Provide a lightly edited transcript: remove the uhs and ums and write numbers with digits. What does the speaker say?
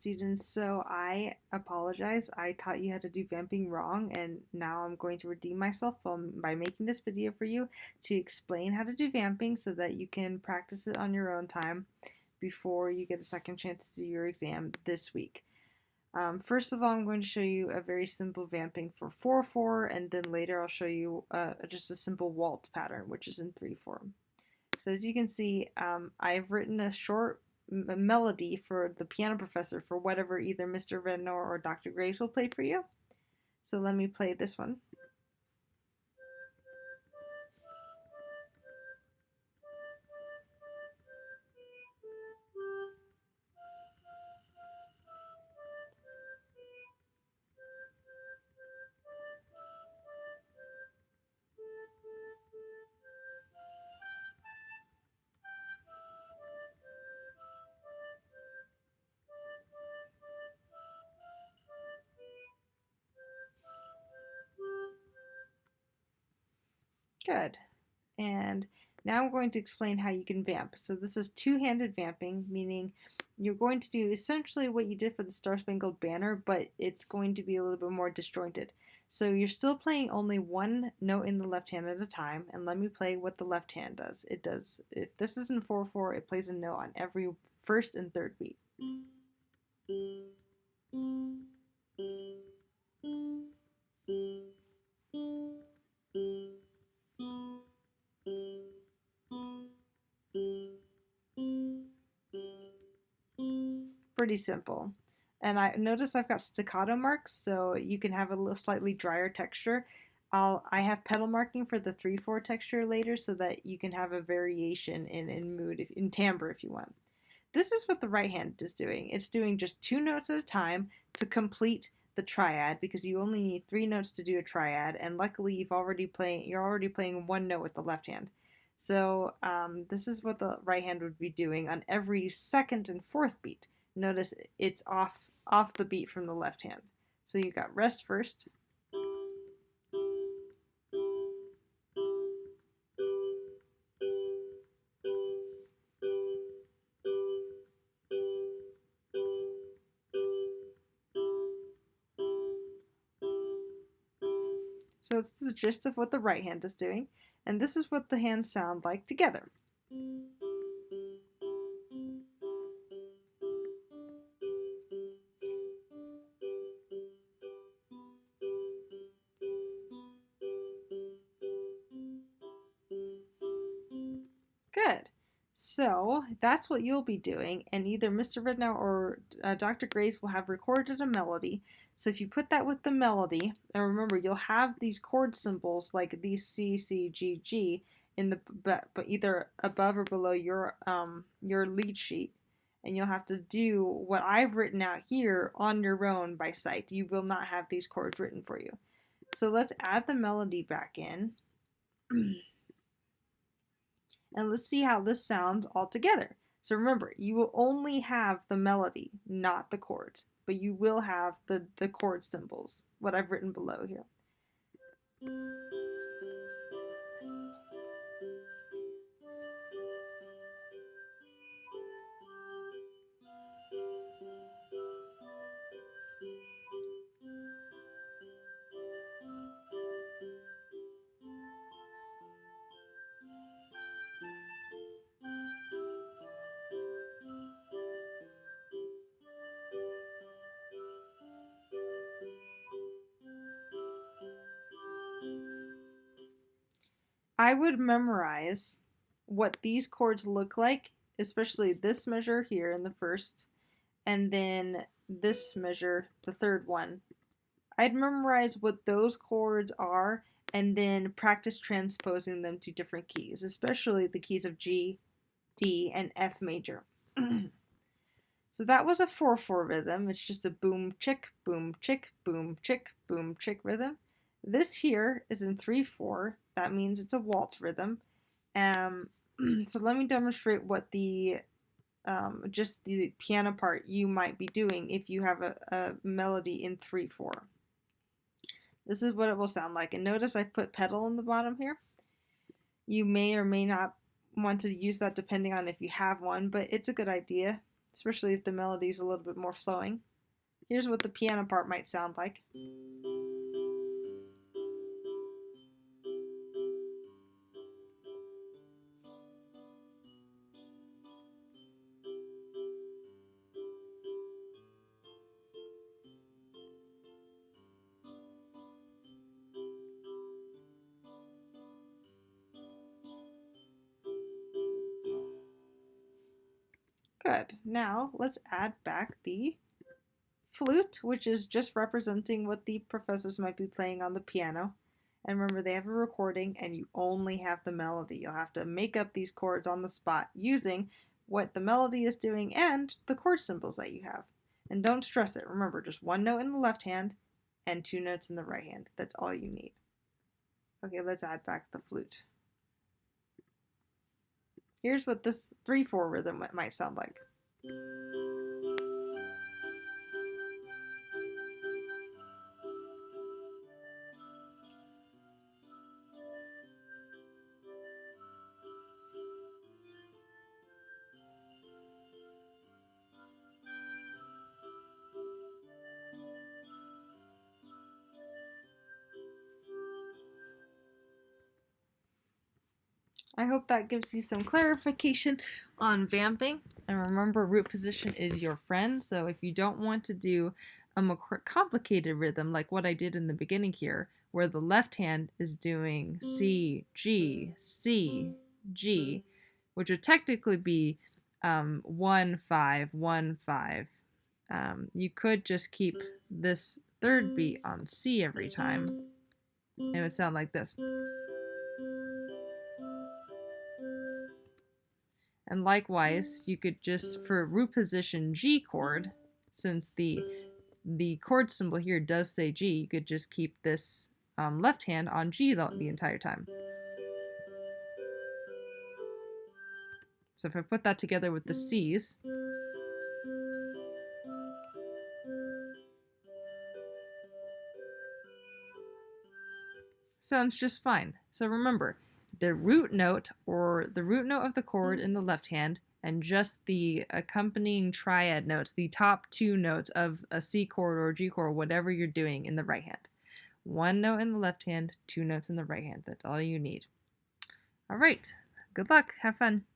Students, so I apologize. I taught you how to do vamping wrong, and now I'm going to redeem myself by making this video for you to explain how to do vamping so that you can practice it on your own time before you get a second chance to do your exam this week. First of all, I'm going to show you a very simple vamping for 4/4, and then later I'll show you just a simple waltz pattern, which is in 3/4. So as you can see, I've written a short melody for the piano professor for whatever either Mr. Rednor or Dr. Graves will play for you. So let me play this one. Good. And now I'm going to explain how you can vamp. So this is two-handed vamping, meaning you're going to do essentially what you did for the Star Spangled Banner, but it's going to be a little bit more disjointed. So you're still playing only one note in the left hand at a time, and let me play what the left hand does. It does, if this is in 4/4, it plays a note on every first and third beat. Pretty simple. And I notice I've got staccato marks, so you can have a little slightly drier texture. I have pedal marking for the 3/4 texture later so that you can have a variation in mood, in timbre if you want. This is what the right hand is doing. It's doing just two notes at a time to complete the triad because you only need three notes to do a triad, and luckily you're already playing one note with the left hand. So this is what the right hand would be doing on every second and fourth beat. Notice it's off the beat from the left hand. So you got rest first. So this is the gist of what the right hand is doing, and this is what the hands sound like together. Good. So that's what you'll be doing, and either Mr. Ridnow or Dr. Grace will have recorded a melody. So if you put that with the melody, and remember you'll have these chord symbols like these C, C, G, G in the but either above or below your lead sheet, and you'll have to do what I've written out here on your own by sight. You will not have these chords written for you. So let's add the melody back in. And let's see how this sounds all together. So remember, you will only have the melody, not the chords, but you will have the chord symbols, what I've written below here. I would memorize what these chords look like, especially this measure here in the first, and then this measure, the third one. I'd memorize what those chords are and then practice transposing them to different keys, especially the keys of G, D, and F major. So that was a 4/4 rhythm. It's just a boom chick, boom chick, boom chick, boom chick rhythm. This here is in 3/4. That means it's a waltz rhythm. So let me demonstrate what the just the piano part you might be doing if you have a melody in 3/4. This is what it will sound like. And notice I put pedal in the bottom here. You may or may not want to use that depending on if you have one, but it's a good idea. especially if the melody is a little bit more flowing. Here's what the piano part might sound like. Good. Now let's add back the flute, which is just representing what the professors might be playing on the piano. And remember, they have a recording and you only have the melody. You'll have to make up these chords on the spot using what the melody is doing and the chord symbols that you have. And don't stress it. Remember, just one note in the left hand and two notes in the right hand. That's all you need. Okay, let's add back the flute. Here's what this 3/4 rhythm might sound like. I hope that gives you some clarification on vamping. And remember, root position is your friend. So if you don't want to do a more complicated rhythm like what I did in the beginning here, where the left hand is doing C, G, C, G, which would technically be 1, 5, 1, 5. You could just keep this third beat on C every time. It would sound like this. And likewise, you could just, for root position G chord, since the chord symbol here does say G, you could just keep this left hand on G the entire time. So if I put that together with the C's, sounds just fine. So remember, the root note or the root note of the chord in the left hand and just the accompanying triad notes, the top two notes of a C chord or G chord, whatever you're doing in the right hand. One note in the left hand, two notes in the right hand. That's all you need. All right. Good luck. Have fun.